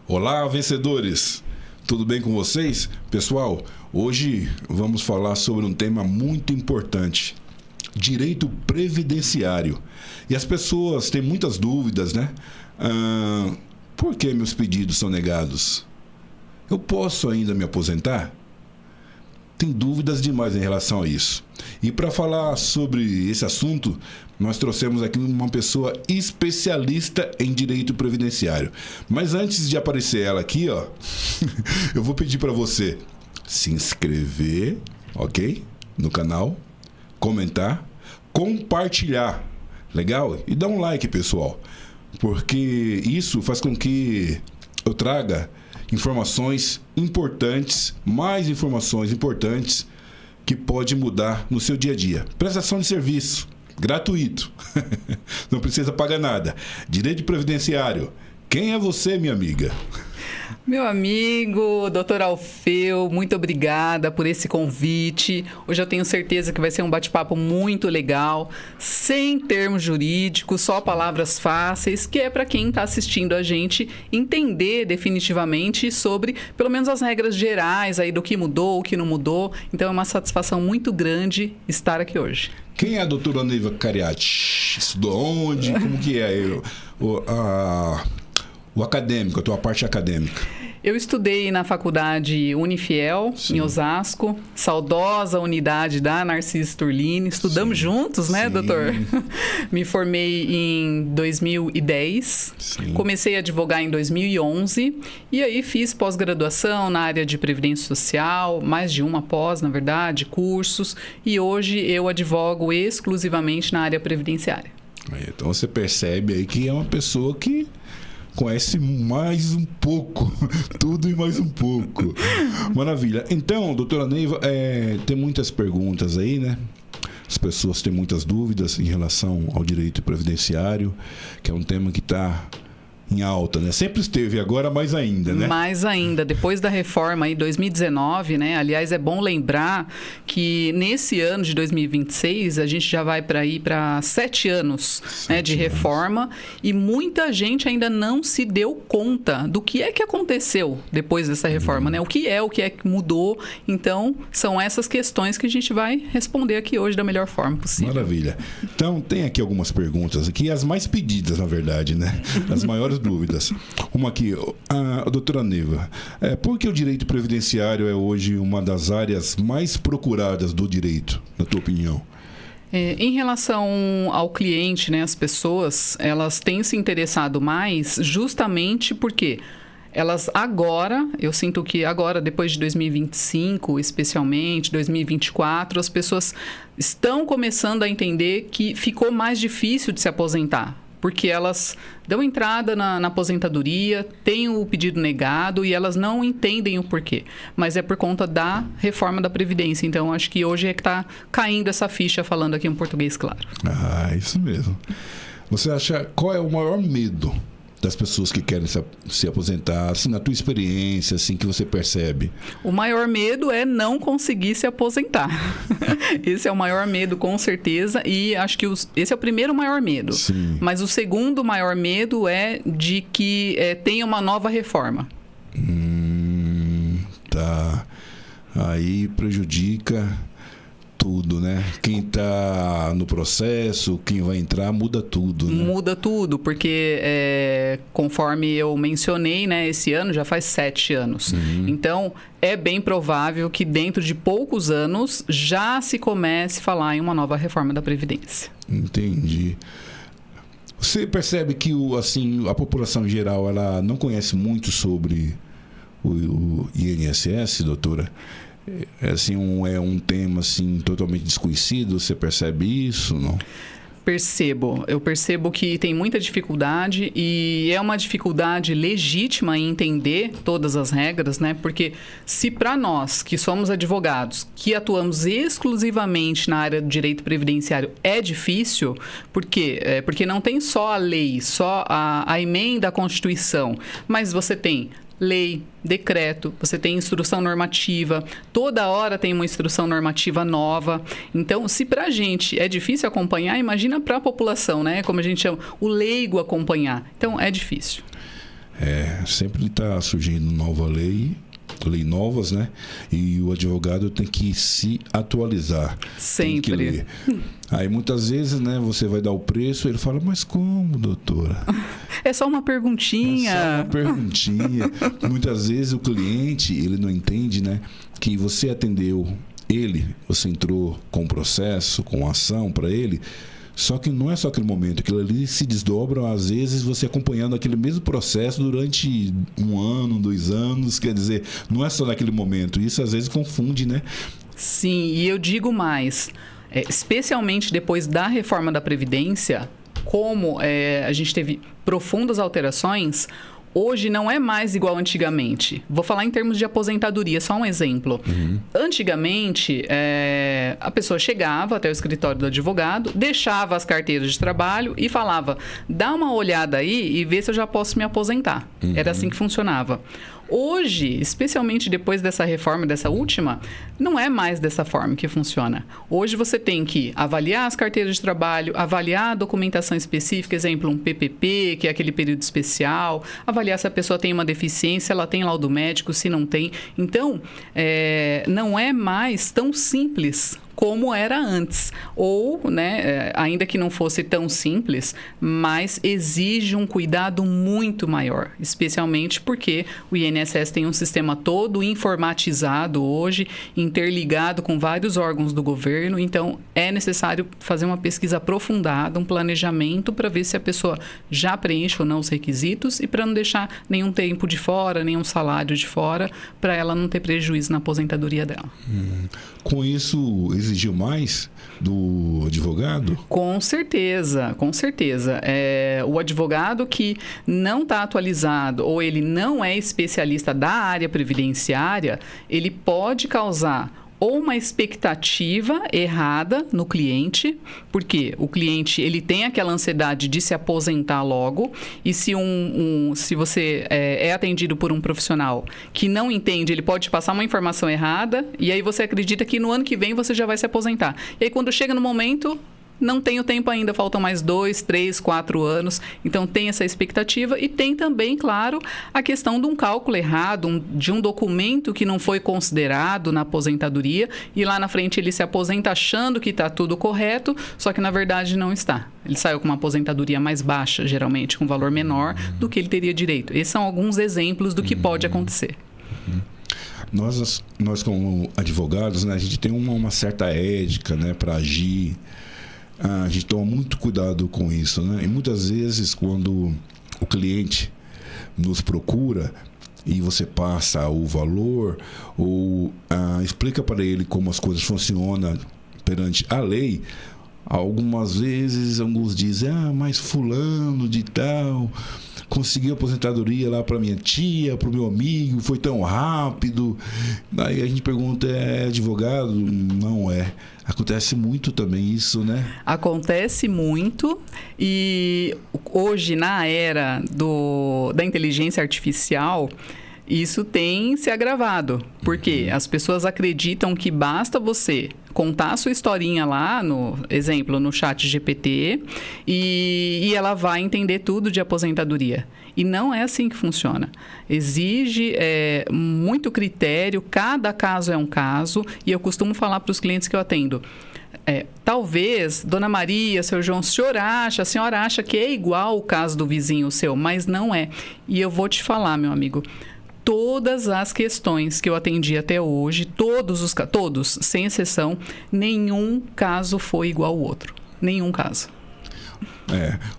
Olá, vencedores! Tudo bem com vocês? Pessoal, hoje vamos falar sobre um tema muito importante: direito previdenciário. E as pessoas têm muitas dúvidas, né? Por que meus pedidos são negados? Eu posso ainda me aposentar? Tem dúvidas demais em relação a isso. E para falar sobre esse assunto, nós trouxemos aqui uma pessoa especialista em direito previdenciário. Mas antes de aparecer ela aqui, ó, eu vou pedir para você se inscrever, ok? No canal, comentar, compartilhar, legal? E dar um like, pessoal, porque isso faz com que eu traga informações importantes, mais informações importantes que pode mudar no seu dia a dia. Prestação de serviço, gratuito, não precisa pagar nada. Direito previdenciário, quem é você, minha amiga? Meu amigo, doutor Alfeu, muito obrigada por esse convite. Hoje eu tenho certeza que vai ser um bate-papo muito legal, sem termos jurídicos, só palavras fáceis, que é para quem está assistindo a gente entender definitivamente sobre, pelo menos, as regras gerais aí do que mudou, o que não mudou. Então é uma satisfação muito grande estar aqui hoje. Quem é a doutora Neiva Cariati? Estudou onde? Como que é? O acadêmico, a tua parte acadêmica. Eu estudei na faculdade Unifiel, sim, em Osasco, saudosa unidade da Narciso Turlini. Estudamos, sim, juntos, né, sim, doutor? Me formei em 2010, sim, comecei a advogar em 2011 e aí fiz pós-graduação na área de Previdência Social, mais de uma pós, na verdade, cursos, e hoje eu advogo exclusivamente na área previdenciária. Então você percebe aí que é uma pessoa que conhece mais um pouco, tudo e mais um pouco. Maravilha. Então, doutora Neiva, tem muitas perguntas aí, né? As pessoas têm muitas dúvidas em relação ao direito previdenciário, que é um tema que está em alta, né? Sempre esteve, agora mais ainda, né? Mais ainda, depois da reforma aí 2019, né? Aliás, é bom lembrar que nesse ano de 2026 a gente já vai para 7 anos, né, de reforma, e muita gente ainda não se deu conta do que é que aconteceu depois dessa reforma, né? O que é que mudou. Então, são essas questões que a gente vai responder aqui hoje da melhor forma possível. Maravilha. Então, tem aqui algumas perguntas aqui, as mais pedidas, na verdade, né? As maiores dúvidas. Uma aqui, a doutora Neiva, por que o direito previdenciário é hoje uma das áreas mais procuradas do direito, na tua opinião? Em relação ao cliente, né, as pessoas, elas têm se interessado mais justamente porque elas agora, eu sinto que agora, depois de 2025, especialmente, 2024, as pessoas estão começando a entender que ficou mais difícil de se aposentar, porque elas dão entrada na aposentadoria, têm o pedido negado e elas não entendem o porquê. Mas é por conta da reforma da Previdência. Então, acho que hoje é que está caindo essa ficha, falando aqui em português claro. Ah, isso mesmo. Você acha, qual é o maior medo das pessoas que querem se aposentar, assim, na tua experiência, assim, que você percebe? O maior medo é não conseguir se aposentar. Esse é o maior medo, com certeza, e acho que esse é o primeiro maior medo. Sim. Mas o segundo maior medo é de que tenha uma nova reforma. Tá. Aí prejudica tudo, né? Quem está no processo, quem vai entrar, muda tudo, né? Muda tudo, porque conforme eu mencionei, né, esse ano já faz 7 anos. Uhum. Então, é bem provável que dentro de poucos anos já se comece a falar em uma nova reforma da Previdência. Entendi. Você percebe que a população em geral, ela não conhece muito sobre o INSS, doutora? Assim, é um tema assim, totalmente desconhecido, você percebe isso, não? Eu percebo que tem muita dificuldade e é uma dificuldade legítima em entender todas as regras, né? Porque se para nós, que somos advogados, que atuamos exclusivamente na área do direito previdenciário, é difícil, por quê? Porque não tem só a lei, só a emenda à Constituição, mas você tem lei, decreto, você tem instrução normativa, toda hora tem uma instrução normativa nova. Então, se para a gente é difícil acompanhar, imagina para a população, né? Como a gente chama, o leigo acompanhar. Então, é difícil. Sempre está surgindo nova lei novas, né? E o advogado tem que se atualizar. Sempre. Tem que ler. Aí muitas vezes, né, você vai dar o preço, ele fala, mas como, doutora? É só uma perguntinha. É só uma perguntinha. Muitas vezes o cliente, ele não entende, né, que você atendeu ele, você entrou com um processo, com ação para ele. Só que não é só aquele momento, aquilo ali se desdobra, às vezes, você acompanhando aquele mesmo processo durante 1 ano, 2 anos, quer dizer, não é só naquele momento. Isso, às vezes, confunde, né? Sim, e eu digo mais, especialmente depois da reforma da Previdência, como a gente teve profundas alterações, hoje não é mais igual antigamente. Vou falar em termos de aposentadoria, só um exemplo. Antigamente, a pessoa chegava até o escritório do advogado, deixava as carteiras de trabalho e falava, dá uma olhada aí e vê se eu já posso me aposentar. Era assim que funcionava. Hoje, especialmente depois dessa reforma, dessa última, não é mais dessa forma que funciona. Hoje você tem que avaliar as carteiras de trabalho, avaliar a documentação específica, exemplo, um PPP, que é aquele período especial, avaliar se a pessoa tem uma deficiência, ela tem laudo médico, se não tem. Então, não é mais tão simples como era antes. Ou, né, ainda que não fosse tão simples, mas exige um cuidado muito maior, especialmente porque o INSS tem um sistema todo informatizado hoje, interligado com vários órgãos do governo, então é necessário fazer uma pesquisa aprofundada, um planejamento para ver se a pessoa já preenche ou não os requisitos e para não deixar nenhum tempo de fora, nenhum salário de fora, para ela não ter prejuízo na aposentadoria dela. Com isso, exigiu mais do advogado? Com certeza, com certeza. O advogado que não está atualizado ou ele não é especialista da área previdenciária, ele pode causar ou uma expectativa errada no cliente, porque o cliente ele tem aquela ansiedade de se aposentar logo, e se você é atendido por um profissional que não entende, ele pode passar uma informação errada, e aí você acredita que no ano que vem você já vai se aposentar. E aí quando chega no momento, não tem o tempo ainda, faltam mais 2, 3, 4 anos. Então, tem essa expectativa e tem também, claro, a questão de um cálculo errado, de um documento que não foi considerado na aposentadoria e lá na frente ele se aposenta achando que está tudo correto, só que na verdade não está. Ele saiu com uma aposentadoria mais baixa, geralmente, com valor menor do que ele teria direito. Esses são alguns exemplos do que pode acontecer. Nós como advogados, né, a gente tem uma certa ética, né, para agir. A gente toma muito cuidado com isso, né? E muitas vezes, quando o cliente nos procura e você passa o valor ou explica para ele como as coisas funcionam perante a lei, algumas vezes, alguns dizem, mas fulano de tal conseguiu aposentadoria lá para minha tia, para o meu amigo, foi tão rápido. Aí a gente pergunta, é advogado? Não é. Acontece muito também isso, né? Acontece muito e hoje na era da inteligência artificial, isso tem se agravado, porque as pessoas acreditam que basta você contar a sua historinha lá, no chat GPT, e ela vai entender tudo de aposentadoria. E não é assim que funciona. Exige muito critério, cada caso é um caso, e eu costumo falar para os clientes que eu atendo, talvez, Dona Maria, seu João, a senhora acha que é igual o caso do vizinho seu, mas não é. E eu vou te falar, meu amigo, todas as questões que eu atendi até hoje, todos, sem exceção, nenhum caso foi igual ao outro. Nenhum caso.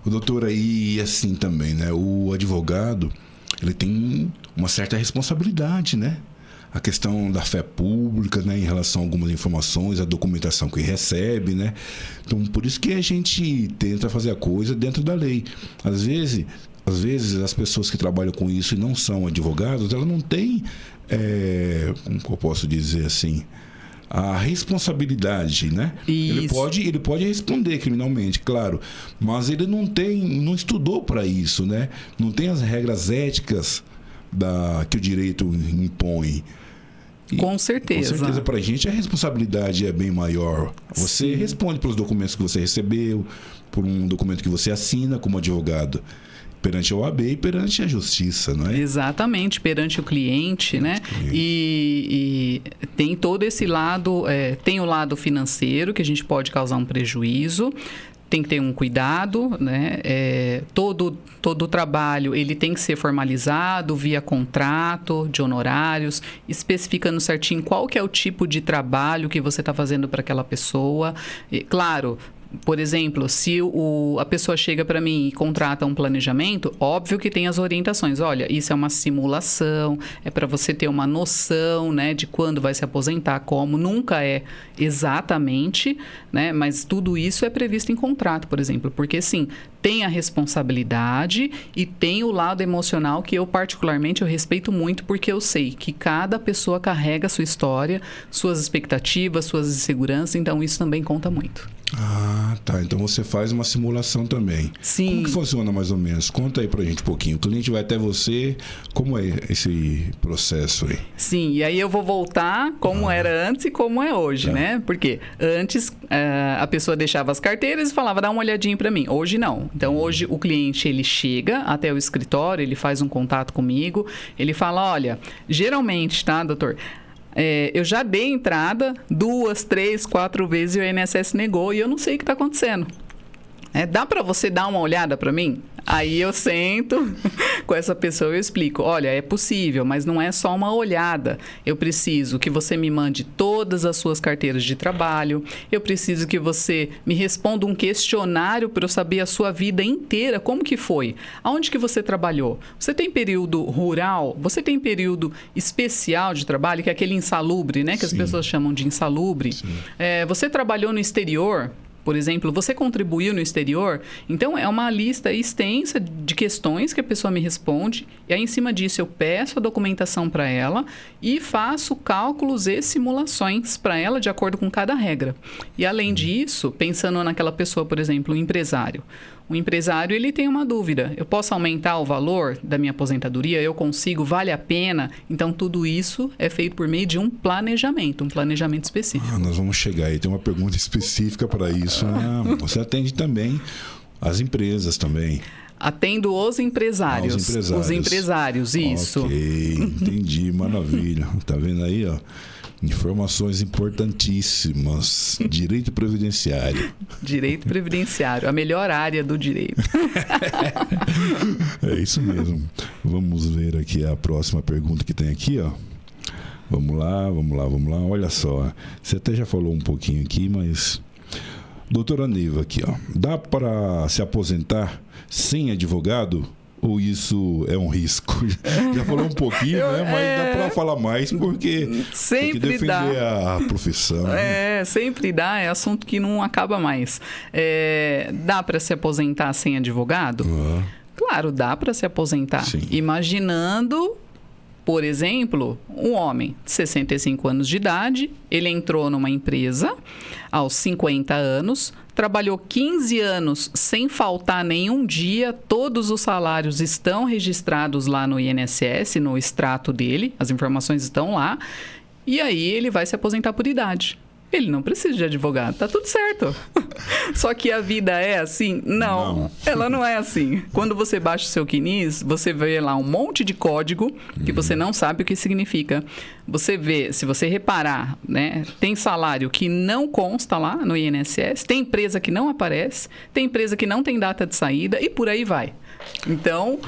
O doutor aí, assim também, né? O advogado, ele tem uma certa responsabilidade, né? A questão da fé pública, né? Em relação a algumas informações, a documentação que recebe, né? Então, por isso que a gente tenta fazer a coisa dentro da lei. Às vezes, as pessoas que trabalham com isso e não são advogados, elas não têm, como eu posso dizer assim, a responsabilidade, né? Ele pode responder criminalmente, claro, mas ele não estudou para isso, né? Não tem as regras éticas que o direito impõe. Com certeza. Com certeza, para a gente a responsabilidade é bem maior. Você responde pelos documentos que você recebeu, por um documento que você assina como advogado. perante a OAB e perante a justiça, não é? Exatamente, perante o cliente, né? E tem todo esse lado, tem o lado financeiro, que a gente pode causar um prejuízo. Tem que ter um cuidado, né? Todo o trabalho ele tem que ser formalizado via contrato de honorários, especificando certinho qual que é o tipo de trabalho que você está fazendo para aquela pessoa. E, claro, por exemplo, se a pessoa chega para mim e contrata um planejamento, óbvio que tem as orientações. Olha, isso é uma simulação, é para você ter uma noção, né, de quando vai se aposentar, como. Nunca é exatamente, né, mas tudo isso é previsto em contrato, por exemplo. Porque, sim, tem a responsabilidade e tem o lado emocional que eu, particularmente, eu respeito muito, porque eu sei que cada pessoa carrega a sua história, suas expectativas, suas inseguranças, então isso também conta muito. Ah, tá. Então você faz uma simulação também. Sim. Como que funciona mais ou menos? Conta aí pra gente um pouquinho. O cliente vai até você. Como é esse processo aí? Sim, e aí eu vou voltar como era antes e como é hoje, né? Porque antes a pessoa deixava as carteiras e falava, dá uma olhadinha pra mim. Hoje não. Então hoje o cliente ele chega até o escritório, ele faz um contato comigo, ele fala, olha, geralmente, tá, doutor? Eu já dei entrada 2, 3, 4 vezes e o INSS negou e eu não sei o que está acontecendo. Dá para você dar uma olhada para mim? Aí eu sento com essa pessoa e eu explico. Olha, é possível, mas não é só uma olhada. Eu preciso que você me mande todas as suas carteiras de trabalho. Eu preciso que você me responda um questionário para eu saber a sua vida inteira. Como que foi? Aonde que você trabalhou? Você tem período rural? Você tem período especial de trabalho, que é aquele insalubre, né? Que as pessoas chamam de insalubre. Você trabalhou no exterior? Por exemplo, você contribuiu no exterior? Então, é uma lista extensa de questões que a pessoa me responde. E aí, em cima disso, eu peço a documentação para ela e faço cálculos e simulações para ela de acordo com cada regra. E, além disso, pensando naquela pessoa, por exemplo, um empresário. O empresário, ele tem uma dúvida. Eu posso aumentar o valor da minha aposentadoria? Eu consigo? Vale a pena? Então, tudo isso é feito por meio de um planejamento específico. Nós vamos chegar aí. Tem uma pergunta específica para isso. Você atende também as empresas também. Atendo os empresários. Os empresários, isso. Ok, entendi. Maravilha. Tá vendo aí, ó? Informações importantíssimas. Direito previdenciário. Direito previdenciário, a melhor área do direito. É isso mesmo. Vamos ver aqui a próxima pergunta que tem aqui, ó. Vamos lá. Olha só, você até já falou um pouquinho aqui, mas... Doutora Neiva aqui, ó. Dá para se aposentar sem advogado? Ou isso é um risco? Já falou um pouquinho, né? Mas dá para falar mais, porque tem que defender a profissão. Sempre dá. É assunto que não acaba mais. Dá para se aposentar sem advogado? Claro, dá para se aposentar. Sim. Imaginando, por exemplo, um homem de 65 anos de idade, ele entrou numa empresa aos 50 anos, trabalhou 15 anos sem faltar nenhum dia, todos os salários estão registrados lá no INSS, no extrato dele, as informações estão lá, e aí ele vai se aposentar por idade. Ele não precisa de advogado, tá tudo certo. Só que a vida é assim? Não, ela não é assim. Quando você baixa o seu CNIS, você vê lá um monte de código que você não sabe o que significa. Você vê, se você reparar, né, tem salário que não consta lá no INSS, tem empresa que não aparece, tem empresa que não tem data de saída e por aí vai. Então,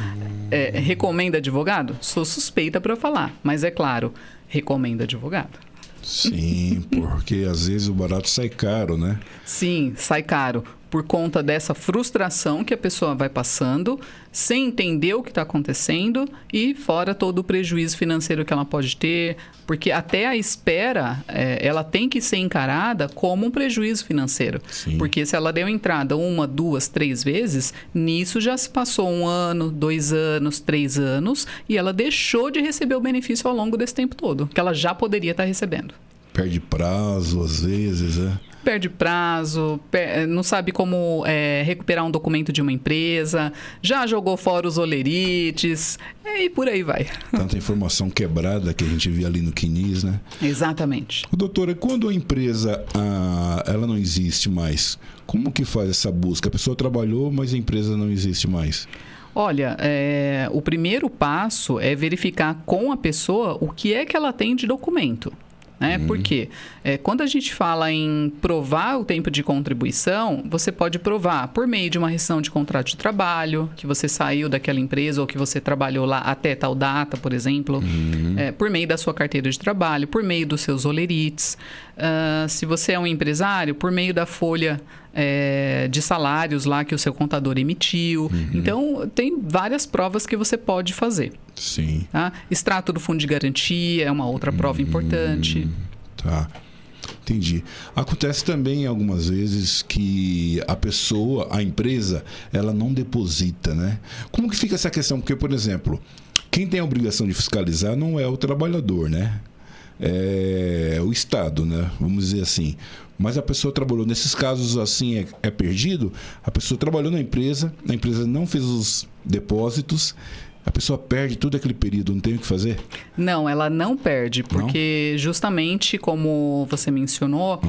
recomenda advogado? Sou suspeita para falar, mas é claro, recomenda advogado. Sim, porque às vezes o barato sai caro, né? Sim, sai caro. Por conta dessa frustração que a pessoa vai passando, sem entender o que está acontecendo e fora todo o prejuízo financeiro que ela pode ter, porque até a espera, ela tem que ser encarada como um prejuízo financeiro. Sim. Porque se ela deu entrada 1, 2, 3 vezes, nisso já se passou 1 ano, 2 anos, 3 anos e ela deixou de receber o benefício ao longo desse tempo todo, que ela já poderia estar recebendo. Perde prazo, às vezes, Perde prazo, não sabe como recuperar um documento de uma empresa, já jogou fora os olerites, e por aí vai. Tanta informação quebrada que a gente vê ali no CNIS, né? Exatamente. Doutora, quando a empresa ela não existe mais, como que faz essa busca? A pessoa trabalhou, mas a empresa não existe mais. Olha, o primeiro passo é verificar com a pessoa o que é que ela tem de documento. Por quê? Quando a gente fala em provar o tempo de contribuição, você pode provar por meio de uma rescisão de contrato de trabalho, que você saiu daquela empresa ou que você trabalhou lá até tal data, por exemplo, por meio da sua carteira de trabalho, por meio dos seus olerites. Se você é um empresário, por meio da folha de salários lá que o seu contador emitiu. Então, tem várias provas que você pode fazer. Sim. Tá? Extrato do fundo de garantia é uma outra prova importante. Tá. Entendi. Acontece também algumas vezes que a empresa, ela não deposita, né? Como que fica essa questão? Porque, por exemplo, quem tem a obrigação de fiscalizar não é o trabalhador, né? É o Estado, né? Vamos dizer assim. Mas a pessoa trabalhou, nesses casos assim é perdido, a pessoa trabalhou na empresa não fez os depósitos, a pessoa perde todo aquele período, não tem o que fazer? Não, ela não perde, porque justamente como você mencionou,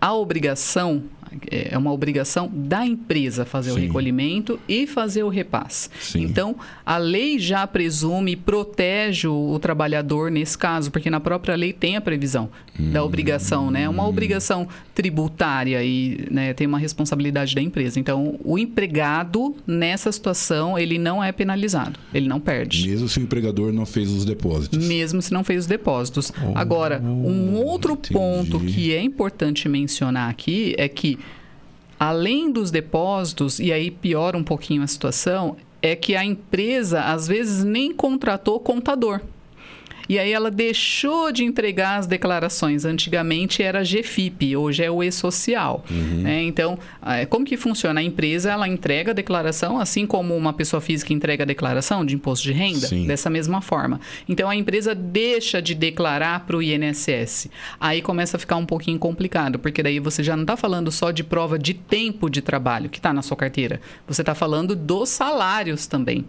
a obrigação é uma obrigação da empresa fazer o recolhimento e fazer o repasse. Sim. Então, a lei já presume e protege o trabalhador nesse caso, porque na própria lei tem a previsão da obrigação, né? Uma obrigação tributária e, né, tem uma responsabilidade da empresa. Então, o empregado, nessa situação, ele não é penalizado, ele não perde. Mesmo se o empregador não fez os depósitos. Mesmo se não fez os depósitos. Agora, um outro ponto que é importante mencionar aqui é que, além dos depósitos, e aí piora um pouquinho a situação, é que a empresa, às vezes, nem contratou contador. E aí ela deixou de entregar as declarações. Antigamente era GFIP, hoje é o E-Social. Então, como que funciona? A empresa, ela entrega a declaração, assim como uma pessoa física entrega a declaração de imposto de renda, Sim. dessa mesma forma. Então, a empresa deixa de declarar para o INSS. Aí começa a ficar um pouquinho complicado, porque daí você já não está falando só de prova de tempo de trabalho, que está na sua carteira. Você está falando dos salários também.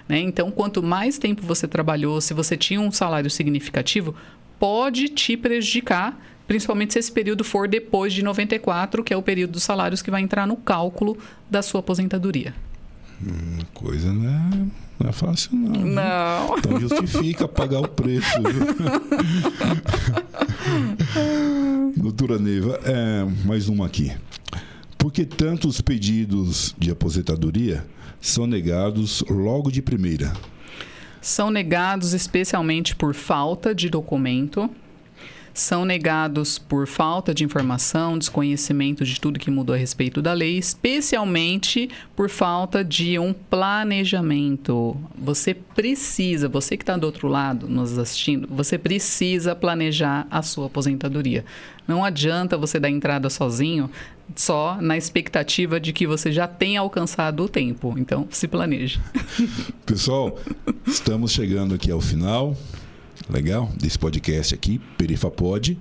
Então, quanto mais tempo você trabalhou, se você tinha um salário significativo, pode te prejudicar, principalmente se esse período for depois de 94, que é o período dos salários que vai entrar no cálculo da sua aposentadoria. Coisa não é fácil, não. Não. Então justifica pagar o preço. Doutora Neiva, mais uma aqui. Por que tantos pedidos de aposentadoria são negados logo de primeira? São negados especialmente por falta de documento, são negados por falta de informação, desconhecimento de tudo que mudou a respeito da lei, especialmente por falta de um planejamento. Você que está do outro lado nos assistindo, você precisa planejar a sua aposentadoria. Não adianta você dar entrada sozinho, só na expectativa de que você já tenha alcançado o tempo. Então, se planeje. Pessoal, estamos chegando aqui ao final. Legal? Desse podcast aqui, Perifapod.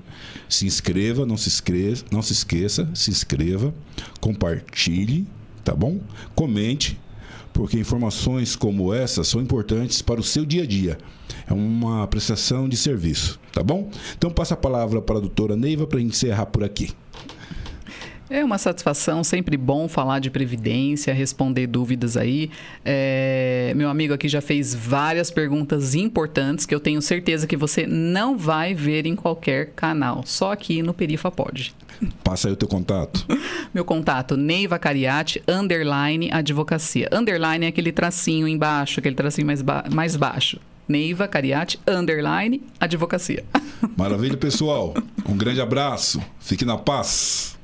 Se inscreva, não se esqueça, se inscreva, compartilhe, tá bom? Comente, porque informações como essa são importantes para o seu dia a dia. É uma prestação de serviço, tá bom? Então passa a palavra para a doutora Neiva para encerrar por aqui. É uma satisfação, sempre bom falar de previdência, responder dúvidas aí. Meu amigo aqui já fez várias perguntas importantes que eu tenho certeza que você não vai ver em qualquer canal, só aqui no Perifapod. Passa aí o teu contato. Meu contato, Neiva Cariati, _advocacia. Underline é aquele tracinho embaixo, aquele tracinho mais baixo. Neiva Cariati, _advocacia. Maravilha, pessoal. Um grande abraço. Fique na paz.